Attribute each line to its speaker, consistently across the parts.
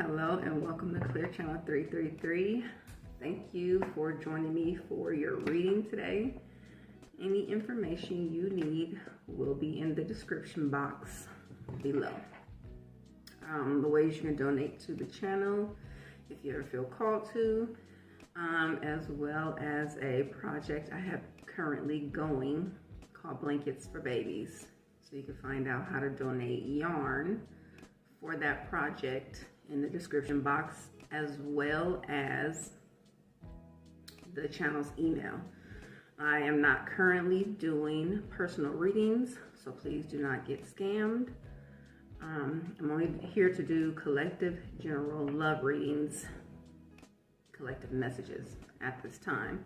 Speaker 1: Hello and welcome to Clear Channel 333. Thank you for joining me for your reading today. Any information you need will be in the description box below. The ways you can donate to the channel if you ever feel called to, as well as a project I have currently going called Blankets for Babies. So you can find out how to donate yarn for that project in the description box, as well as the channel's email. I am not currently doing personal readings, so please do not get scammed. I'm only here to do collective general love readings, collective messages at this time.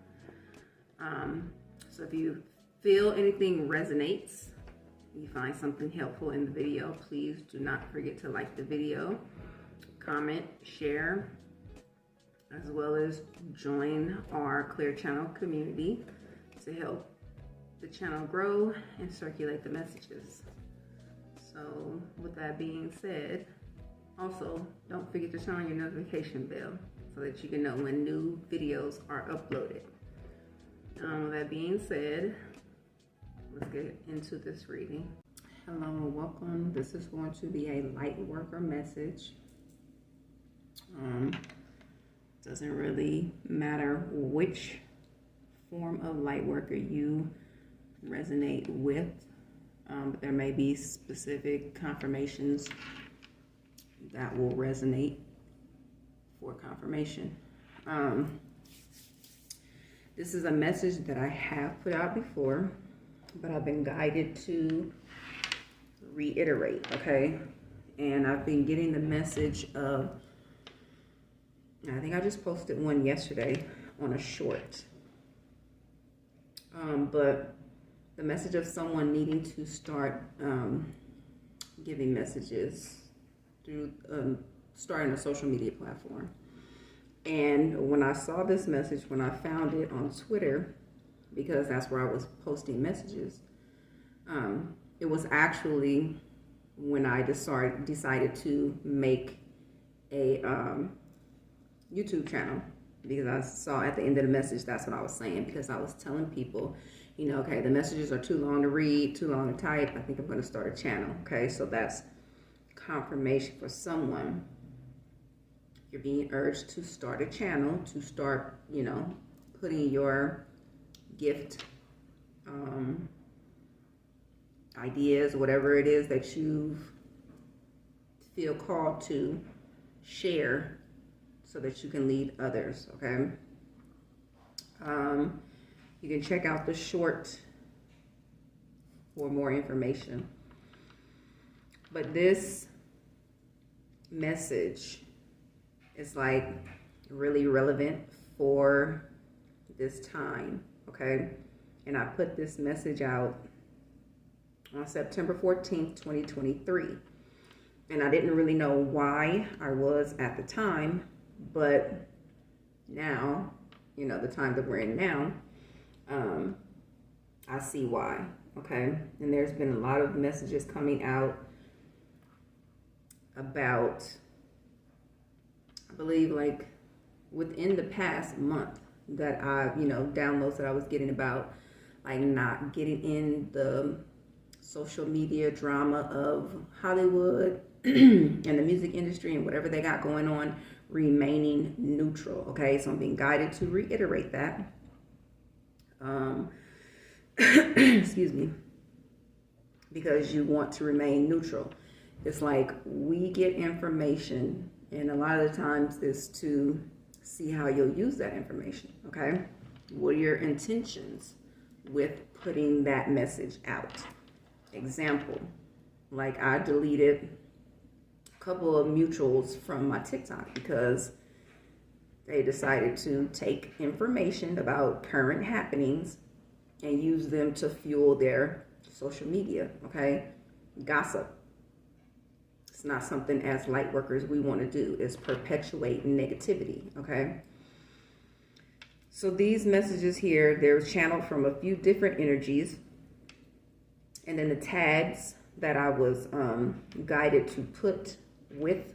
Speaker 1: So if you feel anything resonates, you find something helpful in the video, please do not forget to like the video, comment, share, as well as join our Clear Channel community to help the channel grow and circulate the messages. So with that being said, also don't forget to turn on your notification bell so that you can know when new videos are uploaded. With that being said, let's get into this reading. Hello and welcome. This is going to be a light worker message. Doesn't really matter which form of light worker you resonate with, but there may be specific confirmations that will resonate for confirmation. This is a message that I have put out before, but I've been guided to reiterate, okay? And I've been getting the message of, I think I just posted one yesterday on a short, but the message of someone needing to start giving messages through starting a social media platform. And when I saw this message, when I found it on Twitter, because that's where I was posting messages, it was actually when I decided to make a YouTube channel, because I saw at the end of the message, that's what I was saying, because I was telling people, you know, okay, the messages are too long to read, too long to type, I think I'm going to start a channel. Okay, so that's confirmation for someone. You're being urged to start a channel, to start, you know, putting your gift, ideas, whatever it is that you feel called to share, so that you can lead others, okay? You can check out the short for more information. But this message is like really relevant for this time, okay? And I put this message out on September 14th, 2023. And I didn't really know why I was at the time, but now, you know, the time that we're in now, I see why, okay? And there's been a lot of messages coming out about, I believe, like within the past month, that I, you know, downloads that I was getting about like not getting in the social media drama of Hollywood and the music industry and whatever they got going on, remaining neutral. Okay, so I'm being guided to reiterate that. Excuse me, because you want to remain neutral. It's like we get information, and a lot of the times is to see how you'll use that information. Okay, what are your intentions with putting that message out? Example, like I deleted a couple of mutuals from my TikTok because they decided to take information about current happenings and use them to fuel their social media, okay? Gossip. It's not something as light workers we want to do. It's perpetuate negativity, okay? So these messages here, they're channeled from a few different energies. And then the tags that I was guided to put with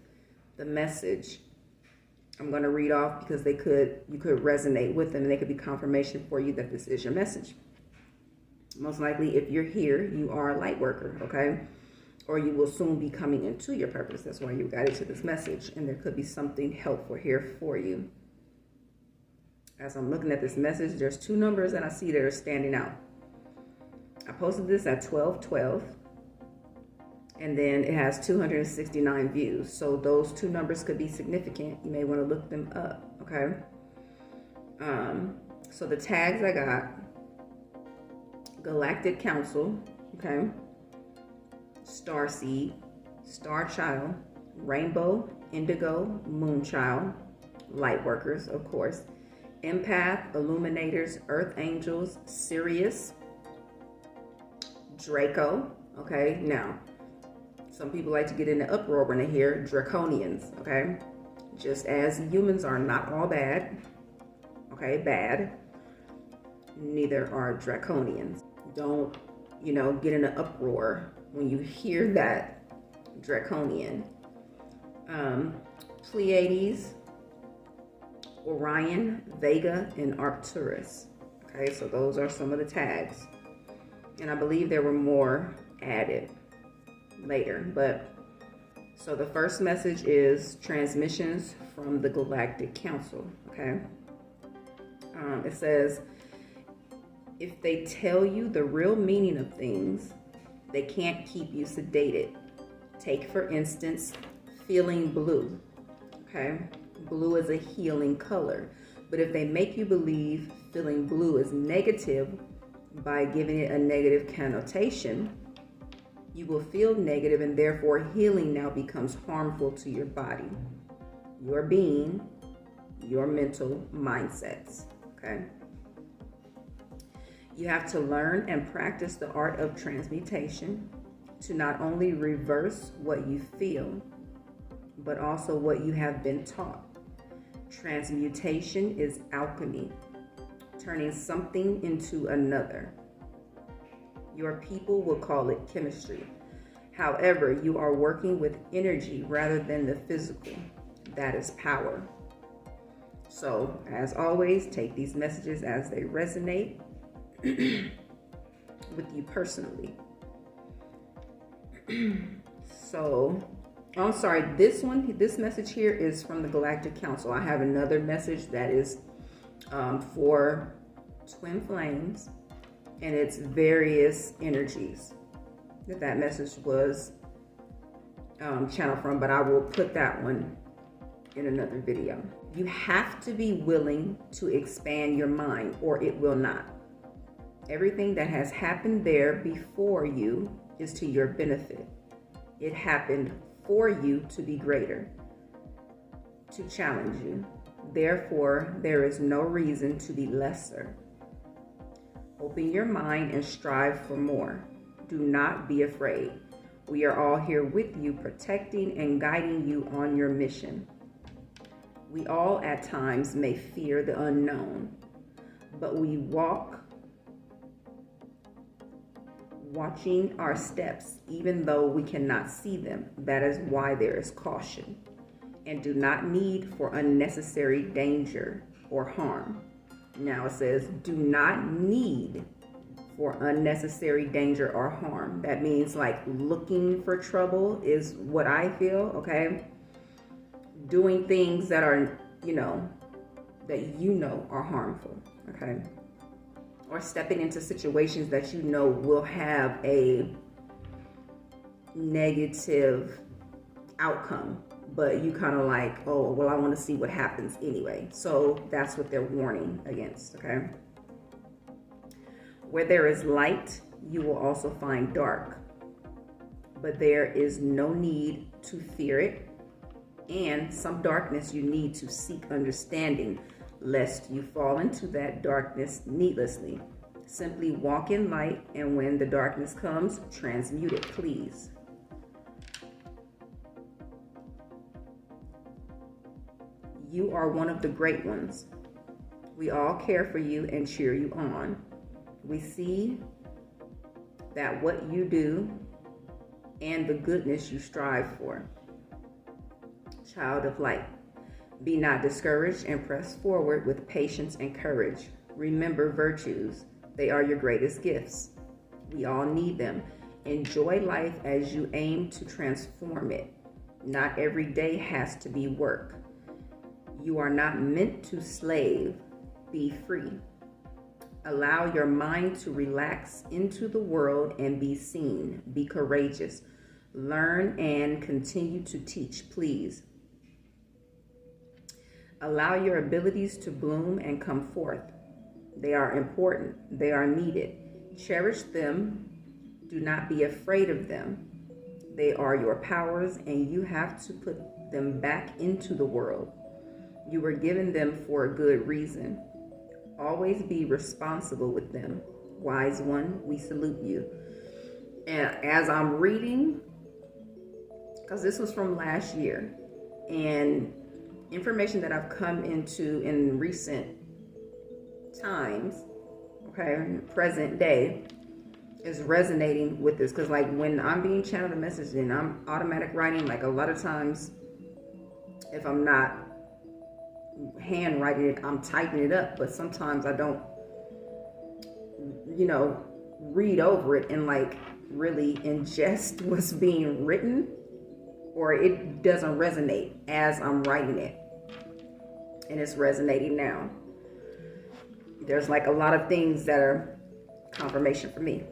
Speaker 1: the message I'm going to read off because you could resonate with them, and they could be confirmation for you that this is your message. Most likely, if you're here, you are a light worker, okay? Or you will soon be coming into your purpose. That's why you guided to this message, and there could be something helpful here for you. As I'm looking at this message, there's 2 numbers that I see that are standing out. I posted this at 12:12, and then it has 269 views. So those 2 numbers could be significant. You may want to look them up, okay? So the tags I got: Galactic Counsel, okay? Starseed, Star Child, Rainbow, Indigo, Moonchild, Light Workers, of course, Empath, Illuminators, Earth Angels, Sirius, Draco, okay? Now, some people like to get in the uproar when they hear Draconians, okay? Just as humans are not all bad, okay, bad, neither are Draconians. Don't, get in an uproar when you hear that Draconian. Pleiades, Orion, Vega, and Arcturus. Okay, so those are some of the tags. And I believe there were more added later. But so the first message is transmissions from the Galactic Council. Okay. It says, if they tell you the real meaning of things, they can't keep you sedated. Take, for instance, feeling blue. Okay. Blue is a healing color. But if they make you believe feeling blue is negative by giving it a negative connotation, you will feel negative, and therefore healing now becomes harmful to your body, your being, your mental mindsets. Okay. You have to learn and practice the art of transmutation to not only reverse what you feel, but also what you have been taught. Transmutation is alchemy, turning something into another. Your people will call it chemistry. However, you are working with energy rather than the physical. That is power. So, as always, take these messages as they resonate with you personally. So, I'm sorry, this message here is from the Galactic Council. I have another message that is for twin flames, and it's various energies that message was channeled from, but I will put that one in another video. You have to be willing to expand your mind, or it will not. Everything that has happened there before you is to your benefit. It happened for you to be greater, to challenge you. Therefore, there is no reason to be lesser. Open your mind and strive for more. Do not be afraid. We are all here with you, protecting and guiding you on your mission. We all at times may fear the unknown, but we walk watching our steps, even though we cannot see them. That is why there is caution, and do not need for unnecessary danger or harm. Now it says, do not need for unnecessary danger or harm. That means like looking for trouble is what I feel, okay? Doing things that are, are harmful, okay? Or stepping into situations that will have a negative outcome, but you kind of like, oh, well, I want to see what happens anyway. So that's what they're warning against, okay? Where there is light, you will also find dark, but there is no need to fear it. And some darkness you need to seek understanding, lest you fall into that darkness needlessly. Simply walk in light, and when the darkness comes, transmute it, please. You are one of the great ones. We all care for you and cheer you on. We see that what you do and the goodness you strive for. Child of light, be not discouraged and press forward with patience and courage. Remember virtues. They are your greatest gifts. We all need them. Enjoy life as you aim to transform it. Not every day has to be work. You are not meant to slave. Be free. Allow your mind to relax into the world and be seen. Be courageous. Learn and continue to teach, please. Allow your abilities to bloom and come forth. They are important. They are needed. Cherish them. Do not be afraid of them. They are your powers, and you have to put them back into the world. You were given them for a good reason. Always be responsible with them. Wise one, we salute you. And as I'm reading, because this was from last year, and information that I've come into in recent times, okay, present day, is resonating with this. Because like when I'm being channeled a message and I'm automatic writing, like a lot of times if I'm not handwriting it, I'm typing it up, but sometimes I don't, read over it and like really ingest what's being written, or it doesn't resonate as I'm writing it. And it's resonating now. There's like a lot of things that are confirmation for me.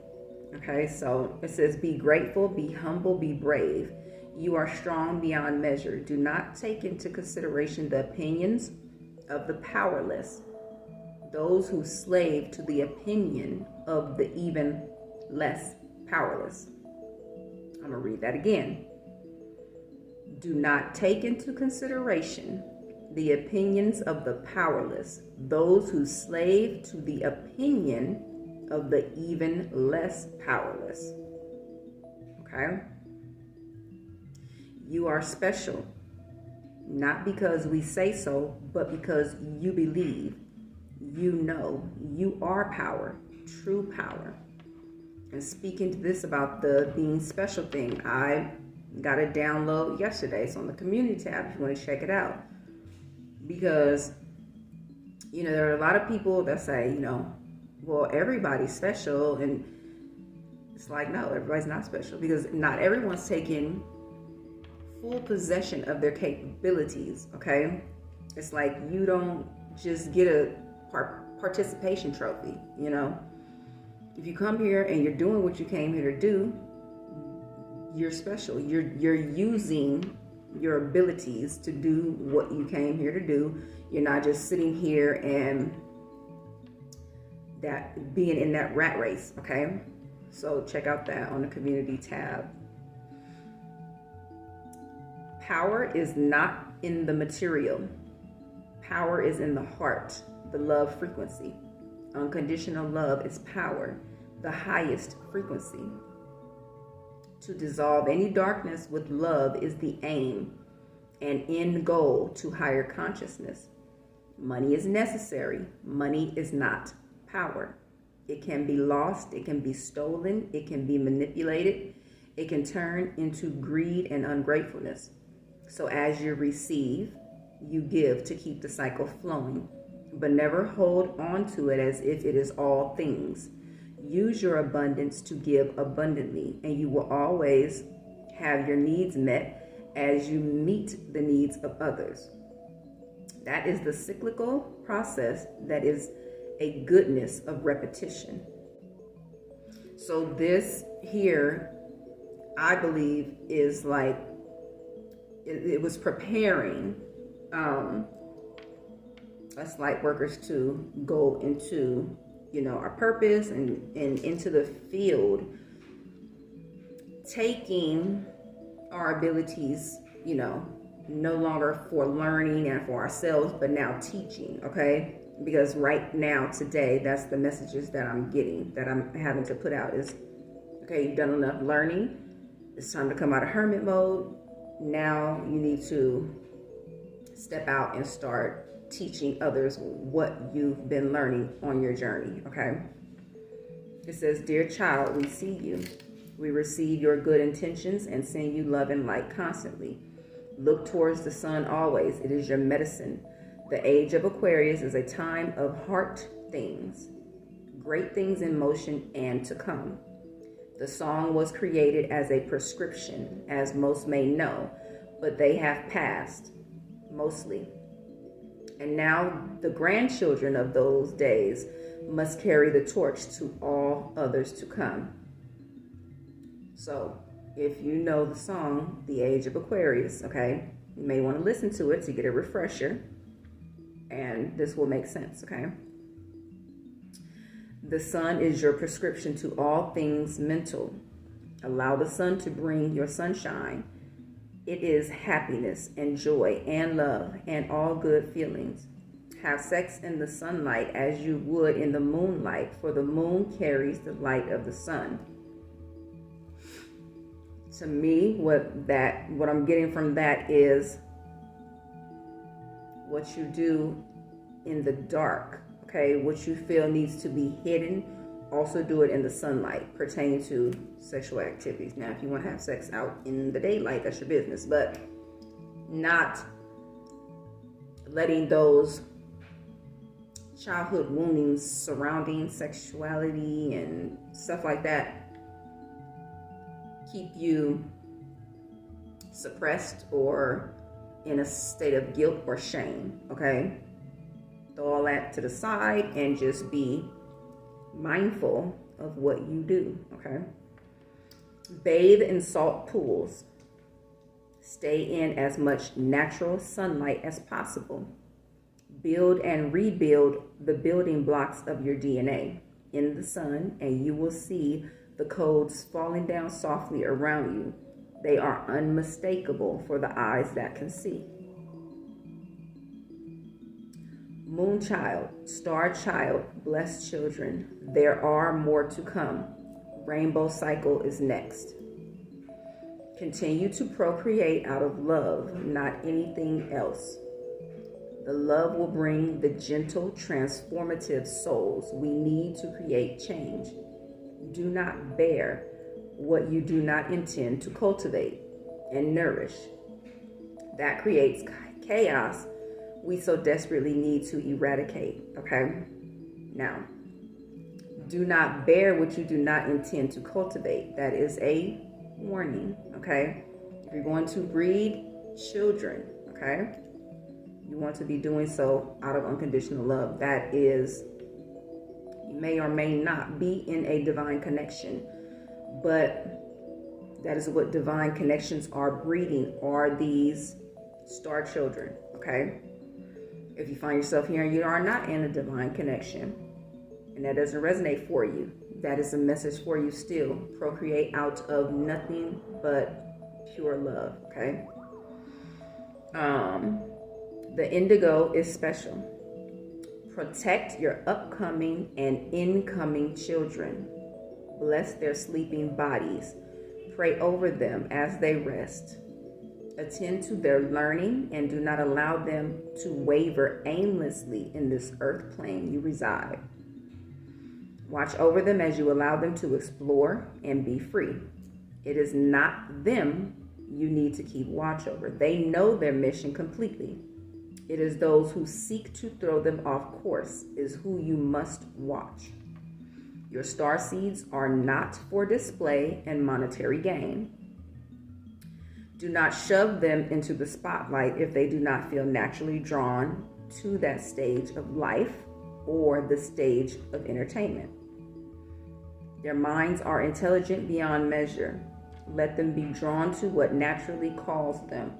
Speaker 1: Okay, so it says, be grateful, be humble, be brave. You are strong beyond measure. Do not take into consideration the opinions of the powerless, those who slave to the opinion of the even less powerless. I'm going to read that again. Do not take into consideration the opinions of the powerless, those who slave to the opinion of the even less powerless. Okay? You are special, not because we say so, but because you believe. You know you are power, true power. And speaking to this about the being special thing, I got a download yesterday. It's on the community tab if you want to check it out. Because, there are a lot of people that say, well, everybody's special. And it's like, no, everybody's not special, because not everyone's taking full possession of their capabilities. Okay. It's like, you don't just get a participation trophy. If you come here and you're doing what you came here to do, you're special. You're using your abilities to do what you came here to do. You're not just sitting here and that being in that rat race. Okay, so check out that on the community tab. Power is not in the material. Power is in the heart, the love frequency. Unconditional love is power, the highest frequency. To dissolve any darkness with love is the aim and end goal to higher consciousness. Money is necessary. Money is not power. It can be lost. It can be stolen. It can be manipulated. It can turn into greed and ungratefulness. So as you receive, you give to keep the cycle flowing, but never hold on to it as if it is all things. Use your abundance to give abundantly, and you will always have your needs met as you meet the needs of others. That is the cyclical process that is a goodness of repetition. So this here, I believe, is like, it was preparing us light workers to go into our purpose and into the field, taking our abilities, no longer for learning and for ourselves, but now teaching, okay? Because right now, today, that's the messages that I'm getting, that I'm having to put out is, okay, you've done enough learning. It's time to come out of hermit mode. Now you need to step out and start teaching others what you've been learning on your journey, okay? It says, dear child, we see you. We receive your good intentions and send you love and light constantly. Look towards the sun always. It is your medicine. The age of Aquarius is a time of heart things, great things in motion and to come. The song was created as a prescription, as most may know, but they have passed, mostly. And now the grandchildren of those days must carry the torch to all others to come. So, if you know the song, The Age of Aquarius, okay, you may want to listen to it to get a refresher, and this will make sense, okay? The sun is your prescription to all things mental. Allow the sun to bring your sunshine. It is happiness and joy and love and all good feelings. Have sex in the sunlight as you would in the moonlight, for the moon carries the light of the sun. To me, what I'm getting from that is what you do in the dark, okay? What you feel needs to be hidden, also do it in the sunlight, pertaining to sexual activities. Now, if you want to have sex out in the daylight, that's your business, but not letting those childhood woundings surrounding sexuality and stuff like that keep you suppressed or in a state of guilt or shame, okay? Throw all that to the side and just be mindful of what you do, okay? Bathe in salt pools. Stay in as much natural sunlight as possible. Build and rebuild the building blocks of your DNA in the sun, and you will see the codes falling down softly around you. They are unmistakable for the eyes that can see. Moon child, star child, blessed children, there are more to come. Rainbow cycle is next. Continue to procreate out of love, not anything else. The love will bring the gentle, transformative souls we need to create change. Do not bear what you do not intend to cultivate and nourish. That creates chaos we so desperately need to eradicate, okay? Now, do not bear what you do not intend to cultivate. That is a warning, okay? If you're going to breed children, okay, you want to be doing so out of unconditional love. That is, you may or may not be in a divine connection, but that is what divine connections are breeding, are these star children, okay? If you find yourself here and you are not in a divine connection, and that doesn't resonate for you, that is a message for you still. Procreate out of nothing but pure love, okay? The indigo is special. Protect your upcoming and incoming children. Bless their sleeping bodies. Pray over them as they rest. Attend to their learning and do not allow them to waver aimlessly in this earth plane you reside. Watch over them as you allow them to explore and be free. It is not them you need to keep watch over. They know their mission completely. It is those who seek to throw them off course is who you must watch. Your star seeds are not for display and monetary gain. Do not shove them into the spotlight if they do not feel naturally drawn to that stage of life or the stage of entertainment. Their minds are intelligent beyond measure. Let them be drawn to what naturally calls them.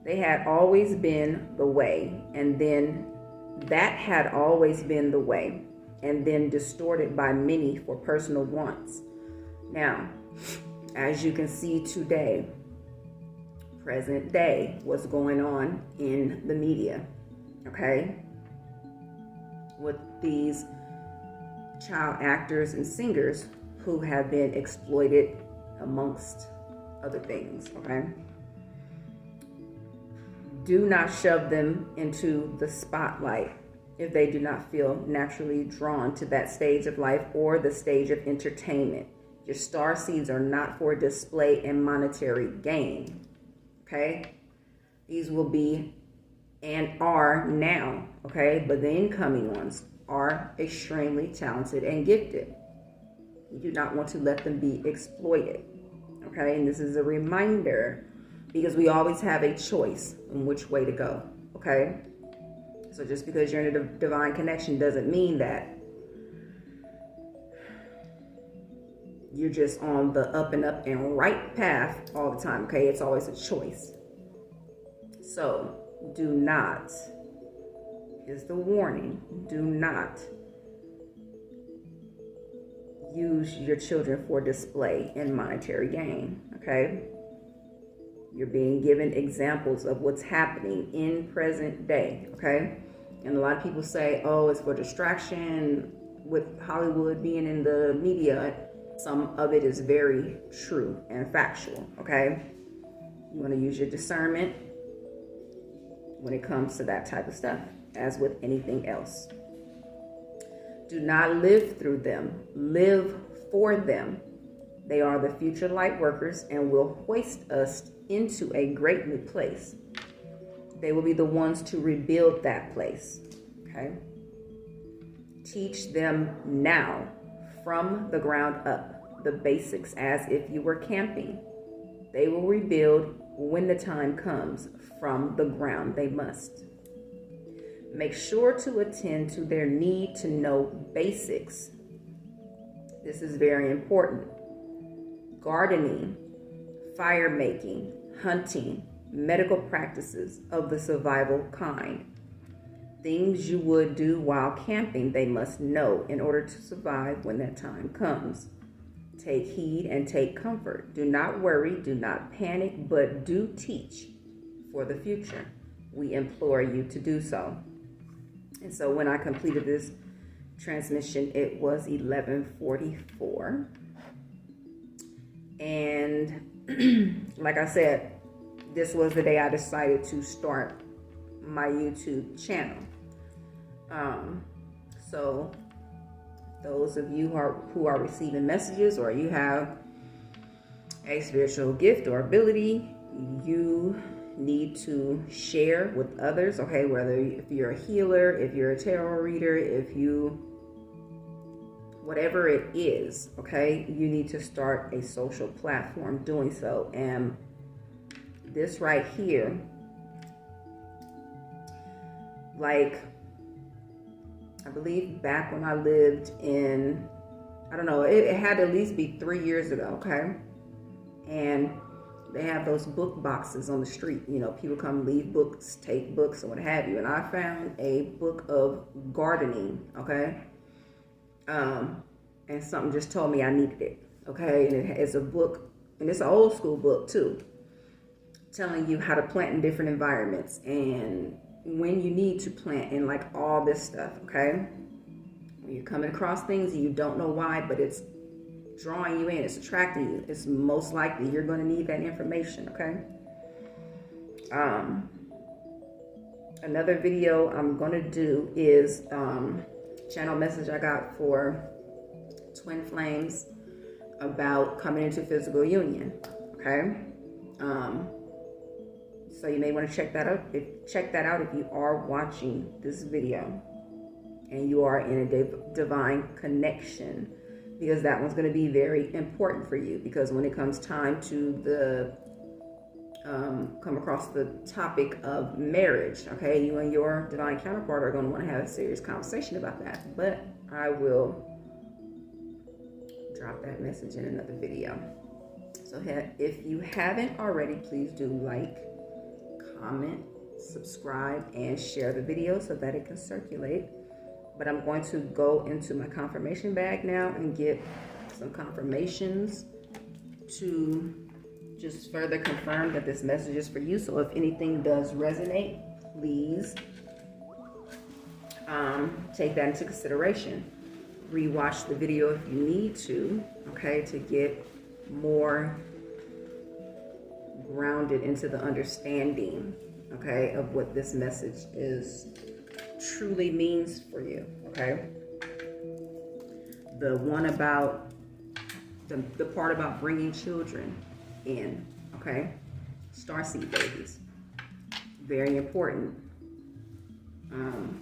Speaker 1: They had always been the way, and then that had always been the way, and then distorted by many for personal wants. Now, as you can see today, present day, what's going on in the media, okay? With these child actors and singers who have been exploited amongst other things, okay? Do not shove them into the spotlight if they do not feel naturally drawn to that stage of life or the stage of entertainment. Your star seeds are not for display and monetary gain, okay? These will be and are now, okay? But the incoming ones are extremely talented and gifted. You do not want to let them be exploited, okay? And this is a reminder because we always have a choice in which way to go, okay? So just because you're in a divine connection doesn't mean that you're just on the up and right path all the time, okay? It's always a choice. So do not, here's the warning, do not use your children for display and monetary gain, okay? You're being given examples of what's happening in present day, okay? And a lot of people say, oh, it's for distraction with Hollywood being in the media. Some of it is very true and factual, okay? You want to use your discernment when it comes to that type of stuff, as with anything else. Do not live through them. Live for them. They are the future light workers and will hoist us into a great new place. They will be the ones to rebuild that place, okay? Teach them now from the ground up, the basics, as if you were camping. They will rebuild when the time comes. From the ground they must. Make sure to attend to their need to know basics. This is very important. Gardening, fire making, hunting, medical practices of the survival kind. Things you would do while camping, they must know in order to survive when that time comes. Take heed and take comfort. Do not worry, do not panic, but do teach for the future. We implore you to do so. And so when I completed this transmission, it was 11:44. And like I said, this was the day I decided to start my YouTube channel. So those of you who are receiving messages, or you have a spiritual gift or ability, you need to share with others, okay? Whether if you're a healer, if you're a tarot reader, if you, whatever it is, okay? You need to start a social platform doing so. And this right here, like, I believe back when I lived in, I don't know, it had to at least be 3 years ago, okay? And they have those book boxes on the street. You know, people come leave books, take books, or what have you. And I found a book of gardening, okay? And something just told me I needed it, okay? And it's a book, and it's an old school book too, telling you how to plant in different environments and when you need to plant and like all this stuff, okay? When you're coming across things and you don't know why, but it's drawing you in, it's attracting you, it's most likely you're going to need that information, okay? Another video I'm going to do is channel message I got for twin flames about coming into physical union, okay? So you may want to check that out. Check that out if you are watching this video and you are in a divine connection, because that one's going to be very important for you. Because when it comes time to come across the topic of marriage, okay, you and your divine counterpart are going to want to have a serious conversation about that. But I will drop that message in another video. So if you haven't already, please do like, comment, subscribe, and share the video so that it can circulate. But I'm going to go into my confirmation bag now and get some confirmations to just further confirm that this message is for you. So if anything does resonate, please take that into consideration. Rewatch the video if you need to, okay, to get more grounded into the understanding, okay, of what this message is truly means for you, okay? The one about the part about bringing children in, okay? Starseed babies. Very important. And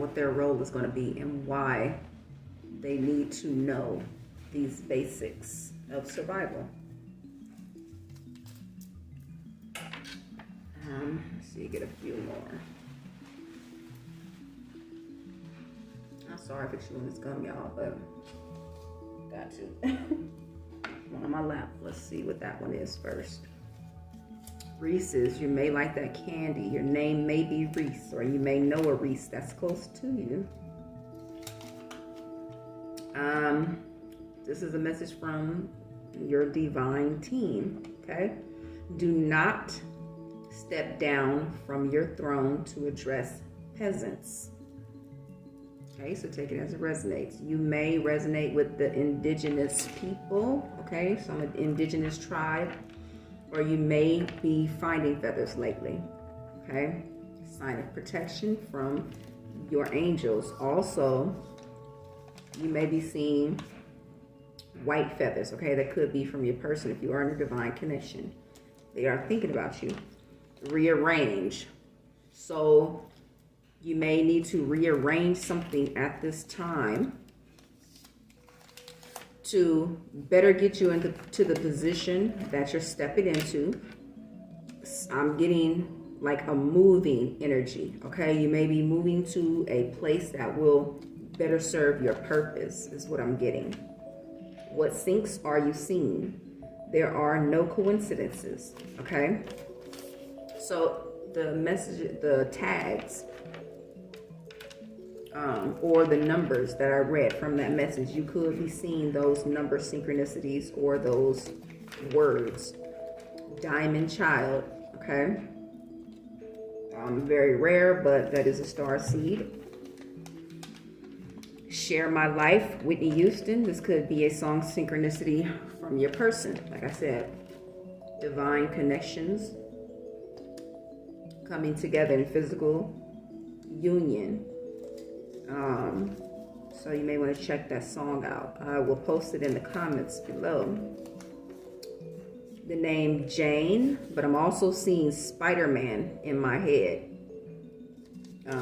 Speaker 1: what their role is going to be and why they need to know these basics of survival. Let's see, get a few more. I'm sorry for chewing this gum, y'all, but got to. One on my lap. Let's see what that one is first. Reese's, you may like that candy. Your name may be Reese, or you may know a Reese that's close to you. This is a message from your divine team, okay? Do not step down from your throne to address peasants. Okay, so take it as it resonates. You may resonate with the indigenous people, okay? Some indigenous tribe. Or you may be finding feathers lately, okay? Sign of protection from your angels. Also, you may be seeing white feathers, okay? That could be from your person if you are in a divine connection. They are thinking about you. Rearrange. So you may need to rearrange something at this time to better get you to the position that you're stepping into. I'm getting like a moving energy, okay? You may be moving to a place that will better serve your purpose, is what I'm getting. What syncs are you seeing? There are no coincidences, okay? So the message, the tags, or the numbers that I read from that message, you could be seeing those number synchronicities or those words. Diamond child, okay? Very rare, but that is a star seed. Share my life, Whitney Houston. This could be a song synchronicity from your person. Like I said, divine connections coming together in physical union. So you may want to check that song out. I will post it in the comments below. The name Jane, but I'm also seeing Spider-Man in my head.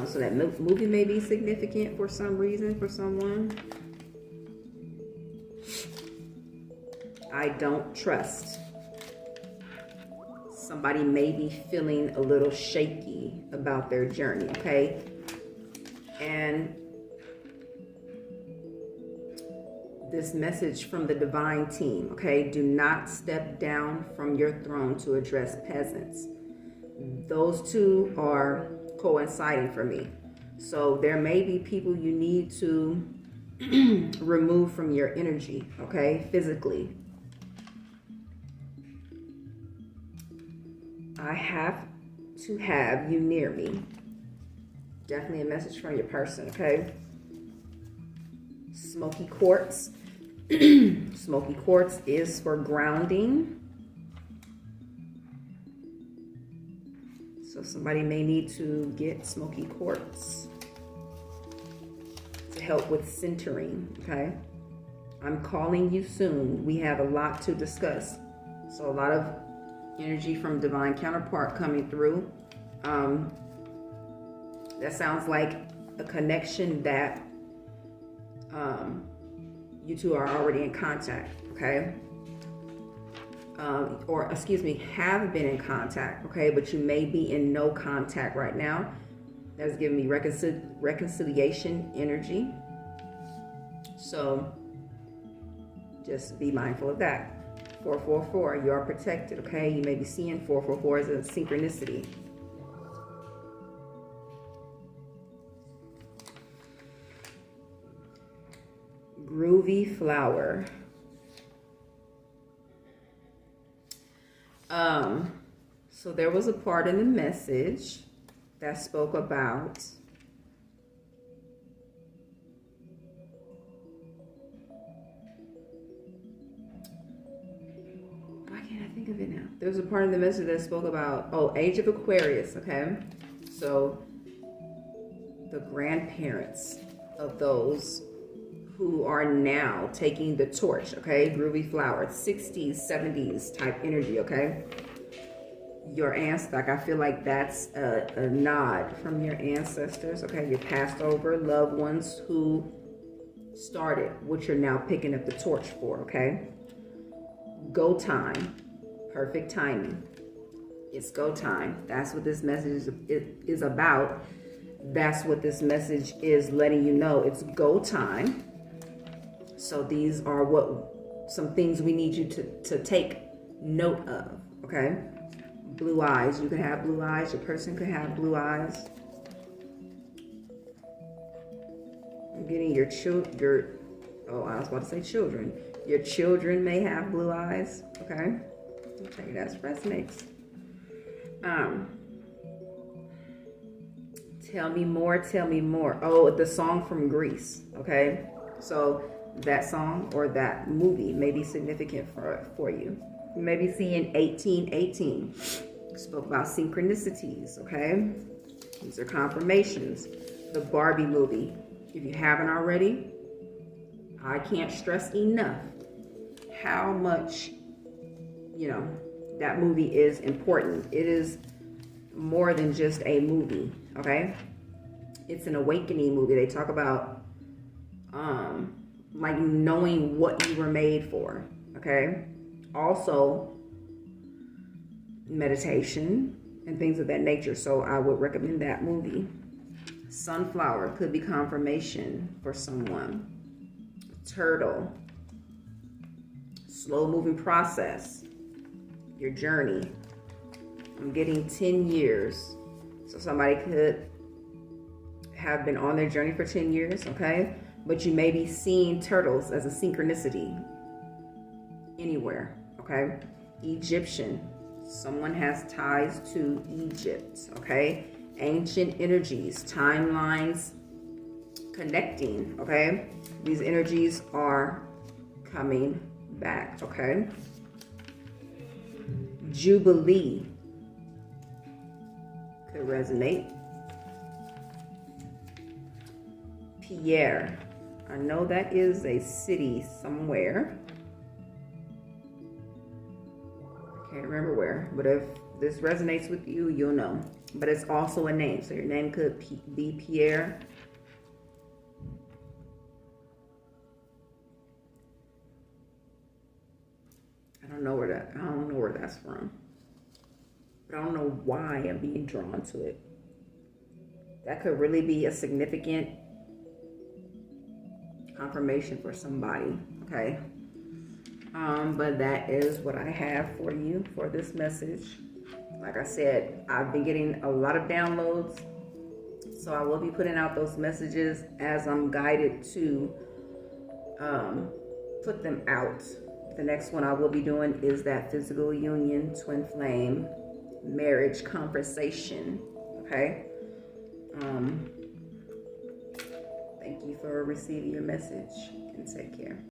Speaker 1: So that movie may be significant for some reason for someone. I don't trust. Somebody may be feeling a little shaky about their journey, okay? And this message from the divine team, okay? Do not step down from your throne to address peasants. Those two are coinciding for me. So there may be people you need to remove from your energy, okay? Physically. I have to have you near me. Definitely a message from your person, okay? Smoky quartz. Smoky quartz is for grounding. So somebody may need to get smoky quartz to help with centering, okay? I'm calling you soon. We have a lot to discuss. So a lot of energy from divine counterpart coming through. That sounds like a connection that you two are already in contact, okay? Or excuse me, have been in contact, okay? But you may be in no contact right now. That's giving me reconciliation energy. So just be mindful of that. 444, you are protected, okay? You may be seeing 444 as a synchronicity. Groovy flower. So there was a part in the message that spoke about why can't I think of it now? There was a part in the message that spoke about, age of Aquarius, okay? So the grandparents of those who are now taking the torch, okay? Groovy flower, 60s, 70s type energy, okay? Your ancestors, like I feel like that's a nod from your ancestors, okay? Your passed over loved ones who started what you're now picking up the torch for, okay? Go time, perfect timing. It's go time. That's what this message is about. That's what this message is letting you know. It's go time. So these are some things we need you to take note of, okay? Blue eyes. You can have blue eyes. Your person could have blue eyes. I'm getting I was about to say children. Your children may have blue eyes, okay? I'll tell you that resonates. Tell me more, tell me more. Oh, the song from Greece, okay? So that song or that movie may be significant for you. You may be seeing 1818. Spoke about synchronicities, okay? These are confirmations. The Barbie movie. If you haven't already, I can't stress enough how much, that movie is important. It is more than just a movie, okay? It's an awakening movie. They talk about like knowing what you were made for, okay? Also meditation and things of that nature. So I would recommend that movie. Sunflower could be confirmation for someone. Turtle, slow moving process, your journey. I'm getting 10 years. So somebody could have been on their journey for 10 years, okay? But you may be seeing turtles as a synchronicity anywhere, okay? Egyptian, someone has ties to Egypt, okay? Ancient energies, timelines connecting, okay? These energies are coming back, okay? Jubilee could resonate. Pierre, I know that is a city somewhere. I can't remember where, but if this resonates with you, you'll know. But it's also a name, so your name could be Pierre. I don't know where that's from. But I don't know why I'm being drawn to it. That could really be a significant confirmation for somebody, okay? But that is what I have for you for this message. Like I said, I've been getting a lot of downloads, so I will be putting out those messages as I'm guided to put them out. The next one I will be doing is that physical union, twin flame, marriage conversation, okay? Thank you for receiving your message, and take care.